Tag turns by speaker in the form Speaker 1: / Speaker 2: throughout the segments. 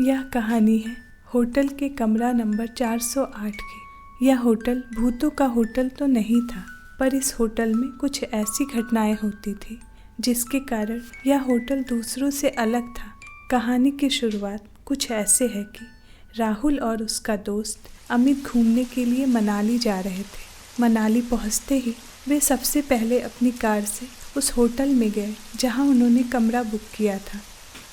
Speaker 1: यह कहानी है होटल के कमरा नंबर 408 की। यह होटल भूतों का होटल तो नहीं था, पर इस होटल में कुछ ऐसी घटनाएं होती थी जिसके कारण यह होटल दूसरों से अलग था। कहानी की शुरुआत कुछ ऐसे है कि राहुल और उसका दोस्त अमित घूमने के लिए मनाली जा रहे थे। मनाली पहुंचते ही वे सबसे पहले अपनी कार से उस होटल में गए जहां उन्होंने कमरा बुक किया था।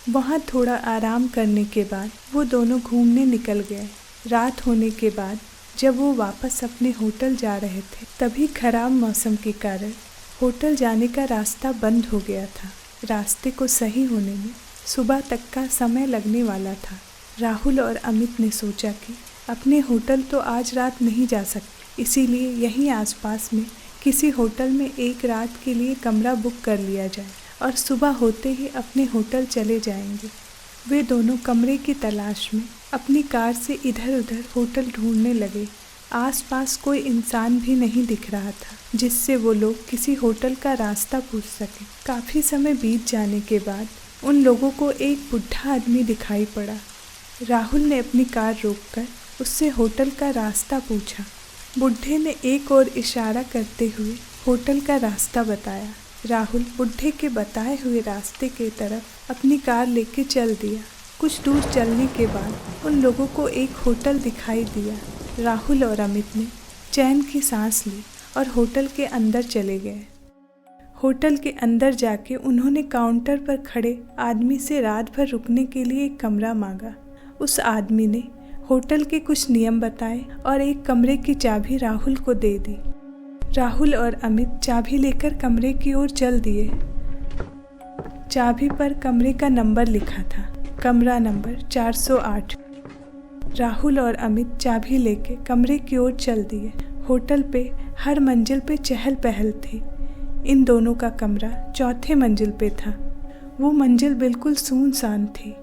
Speaker 1: वहां थोड़ा आराम करने के बाद वो दोनों घूमने निकल गए। रात होने के बाद जब वो वापस अपने होटल जा रहे थे, तभी खराब मौसम के कारण होटल जाने का रास्ता बंद हो गया था। रास्ते को सही होने में सुबह तक का समय लगने वाला था। राहुल और अमित ने सोचा कि अपने होटल तो आज रात नहीं जा सकते, इसीलिए यहीं आसपास में किसी होटल में एक रात के लिए कमरा बुक कर लिया जाए और सुबह होते ही अपने होटल चले जाएंगे। वे दोनों कमरे की तलाश में अपनी कार से इधर उधर होटल ढूंढने लगे। आसपास कोई इंसान भी नहीं दिख रहा था जिससे वो लोग किसी होटल का रास्ता पूछ सके। काफ़ी समय बीत जाने के बाद उन लोगों को एक बुढ़ा आदमी दिखाई पड़ा। राहुल ने अपनी कार रोककर उससे होटल का रास्ता पूछा। बुढ़े ने एक और इशारा करते हुए होटल का रास्ता बताया। राहुल बुढ़े के बताए हुए रास्ते के तरफ अपनी कार लेके चल दिया। कुछ दूर चलने के बाद उन लोगों को एक होटल दिखाई दिया। राहुल और अमित ने चैन की सांस ली और होटल के अंदर चले गए। होटल के अंदर जाके उन्होंने काउंटर पर खड़े आदमी से रात भर रुकने के लिए एक कमरा मांगा। उस आदमी ने होटल के कुछ नियम बताए और एक कमरे की चाबी राहुल को दे दी। राहुल और अमित चाबी लेकर कमरे की ओर चल दिए। चाबी पर कमरे का नंबर लिखा था, कमरा नंबर 408। राहुल और अमित चाबी लेके कमरे की ओर चल दिए। होटल पे हर मंजिल पे चहल पहल थी। इन दोनों का कमरा चौथे मंजिल पे था। वो मंजिल बिल्कुल सुनसान थी।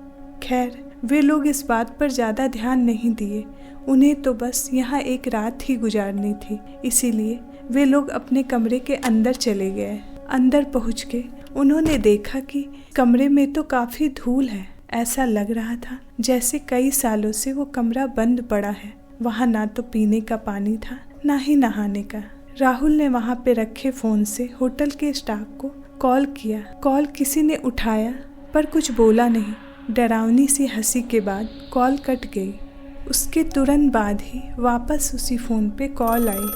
Speaker 1: खैर, वे लोग इस बात पर ज़्यादा ध्यान नहीं दिए। उन्हें तो बस यहाँ एक रात ही गुजारनी थी, इसीलिए वे लोग अपने कमरे के अंदर चले गए। अंदर पहुँच के उन्होंने देखा कि कमरे में तो काफ़ी धूल है। ऐसा लग रहा था जैसे कई सालों से वो कमरा बंद पड़ा है। वहाँ ना तो पीने का पानी था, ना ही नहाने का। राहुल ने वहाँ पे रखे फ़ोन से होटल के स्टाफ को कॉल किया। कॉल किसी ने उठाया पर कुछ बोला नहीं। डरावनी सी हंसी के बाद कॉल कट गई। उसके तुरंत बाद ही वापस उसी फ़ोन पे कॉल आई।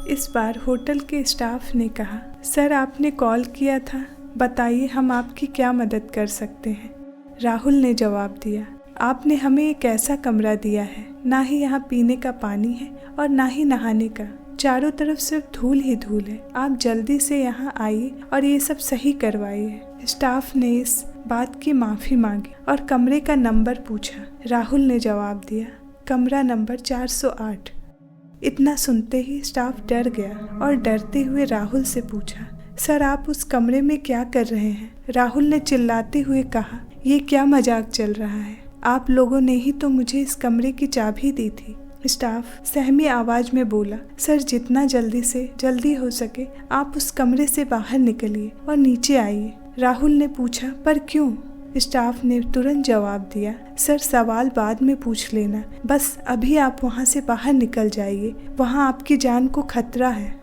Speaker 1: इस बार होटल के स्टाफ ने कहा, सर आपने कॉल किया था, बताइए हम आपकी क्या मदद कर सकते हैं। राहुल ने जवाब दिया, आपने हमें एक ऐसा कमरा दिया है, ना ही यहाँ पीने का पानी है और ना ही नहाने का। चारों तरफ सिर्फ धूल ही धूल है। आप जल्दी से यहाँ आइए और ये सब सही करवाइए। स्टाफ ने इस बात की माफ़ी मांगी और कमरे का नंबर पूछा। राहुल ने जवाब दिया, कमरा नंबर 408। इतना सुनते ही स्टाफ डर गया और डरते हुए राहुल से पूछा, सर आप उस कमरे में क्या कर रहे हैं? राहुल ने चिल्लाते हुए कहा, ये क्या मजाक चल रहा है? आप लोगों ने ही तो मुझे इस कमरे की चाबी दी थी। स्टाफ सहमी आवाज में बोला, सर जितना जल्दी से जल्दी हो सके आप उस कमरे से बाहर निकलिए और नीचे आइए। राहुल ने पूछा, पर क्यों? स्टाफ ने तुरंत जवाब दिया, सर सवाल बाद में पूछ लेना, बस अभी आप वहाँ से बाहर निकल जाइए, वहाँ आपकी जान को खतरा है।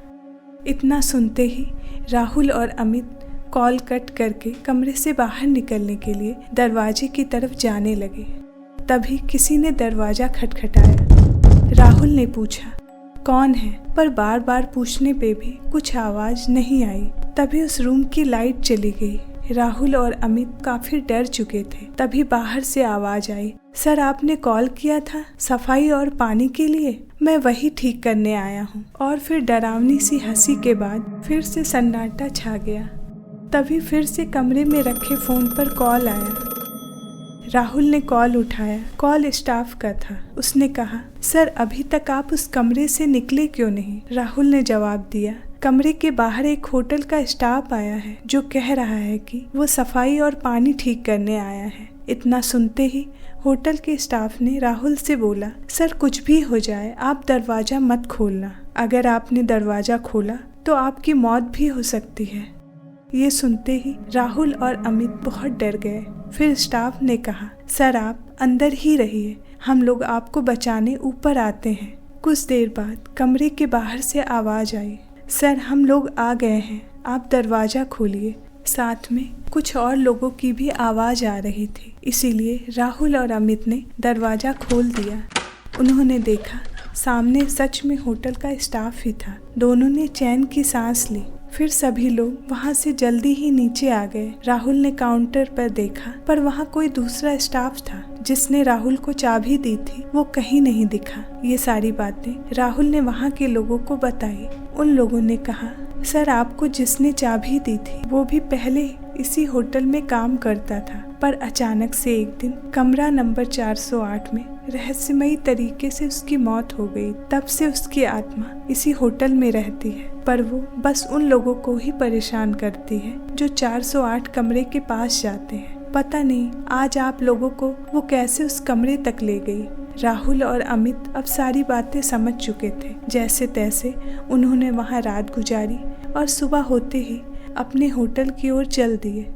Speaker 1: इतना सुनते ही राहुल और अमित कॉल कट करके कमरे से बाहर निकलने के लिए दरवाजे की तरफ जाने लगे। तभी किसी ने दरवाज़ा खटखटाया। राहुल ने पूछा, कौन है? पर बार बार पूछने पे भी कुछ आवाज़ नहीं आई। तभी उस रूम की लाइट चली गई। राहुल और अमित काफ़ी डर चुके थे। तभी बाहर से आवाज़ आई, सर आपने कॉल किया था सफाई और पानी के लिए, मैं वही ठीक करने आया हूँ। और फिर डरावनी सी हंसी के बाद फिर से सन्नाटा छा गया। तभी फिर से कमरे में रखे फ़ोन पर कॉल आया। राहुल ने कॉल उठाया। कॉल स्टाफ का था। उसने कहा, सर अभी तक आप उस कमरे से निकले क्यों नहीं? राहुल ने जवाब दिया, कमरे के बाहर एक होटल का स्टाफ आया है जो कह रहा है कि वो सफाई और पानी ठीक करने आया है। इतना सुनते ही होटल के स्टाफ ने राहुल से बोला, सर कुछ भी हो जाए आप दरवाज़ा मत खोलना। अगर आपने दरवाज़ा खोला तो आपकी मौत भी हो सकती है। ये सुनते ही राहुल और अमित बहुत डर गए। फिर स्टाफ ने कहा, सर आप अंदर ही रहिए, हम लोग आपको बचाने ऊपर आते हैं। कुछ देर बाद कमरे के बाहर से आवाज आई, सर हम लोग आ गए हैं, आप दरवाजा खोलिए। साथ में कुछ और लोगों की भी आवाज आ रही थी, इसीलिए राहुल और अमित ने दरवाजा खोल दिया। उन्होंने देखा सामने सच में होटल का स्टाफ ही था। दोनों ने चैन की सांस ली। फिर सभी लोग वहां से जल्दी ही नीचे आ गए। राहुल ने काउंटर पर देखा पर वहां कोई दूसरा स्टाफ था जिसने राहुल को चाबी दी थी, वो कहीं नहीं दिखा। ये सारी बातें राहुल ने वहां के लोगों को बताई। उन लोगों ने कहा, सर आपको जिसने चाबी दी थी वो भी पहले इसी होटल में काम करता था, पर अचानक से एक दिन कमरा नंबर 408 में रहस्यमयी तरीके से उसकी मौत हो गई। तब से उसकी आत्मा इसी होटल में रहती है, पर वो बस उन लोगों को ही परेशान करती है जो 408 कमरे के पास जाते हैं। पता नहीं आज आप लोगों को वो कैसे उस कमरे तक ले गई। राहुल और अमित अब सारी बातें समझ चुके थे। जैसे तैसे उन्होंने वहां रात गुजारी और सुबह होते ही अपने होटल की ओर चल दिए।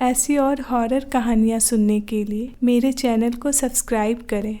Speaker 1: ऐसी और हॉरर कहानियाँ सुनने के लिए मेरे चैनल को सब्सक्राइब करें।